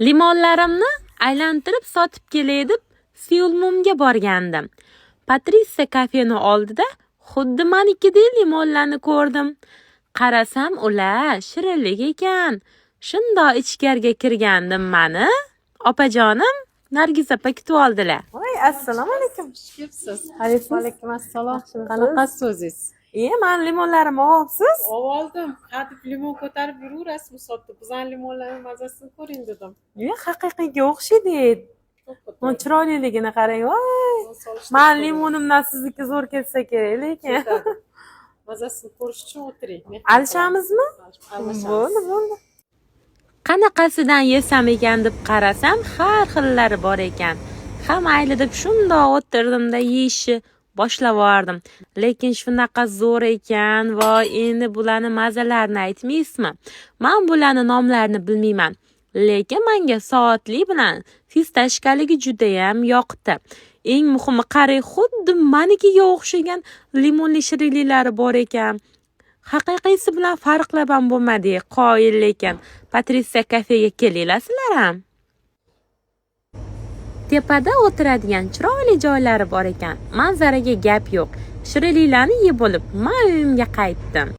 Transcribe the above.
Limonlarimni aylantirib sotib kelay deb Seulmumga borgandim. Patritsiya kafeni oldida xuddi menikidek limonlarni ko'rdim. Qarasam ular shirinlik ekan. Shundoq ichkariga kirgandim mani. Opajonim, Nargiz opa kutib oldilar. Voy, assalomu alaykum. Kepsiz. Alaykum assalom. Qanaqasiz o'zingiz? Men limonlarimni olibsiz? Oldim. Hadeb limon ko'tarib yuraverasiz musofda. Bizning limonlarning mazasini ko'ring dedim. Haqiqiyga o'xshaydi. Chiroyliligini qarang. Voy. Men limonimdan sizniki zo'r ketsa kerak, lekin. Mazasini ko'rish uchun o'tiring. Alishamizmi? Bo'ldi. Qanaqasidan yesam ekan deb qarasam, har xillari bor ekan. Ha mayli deb shundoq o'tirdimda yeyishni boshlavordim. Lekin shunaqa zo'r ekan, voy, endi bularning mazalarini aytmaysizmi? Men bularning nomlarini bilmayman. Lekin menga soatli bilan fistashkaligi juda ham yoqdi. Eng muhimi, qarang, xuddi menikiga o'xshagan limonli shirinliklari bor ekan. Haqiqiysi bilan farqlab ham bo'lmadi, qoyil lekin. Patritsiya kafega kelinglar sizlar ham. Tepada o'tiradigan chiroyli joylari bor ekan. Manzaraga gap yo'q. Shirinliklarni yeb olib, men uyimga qaytdim.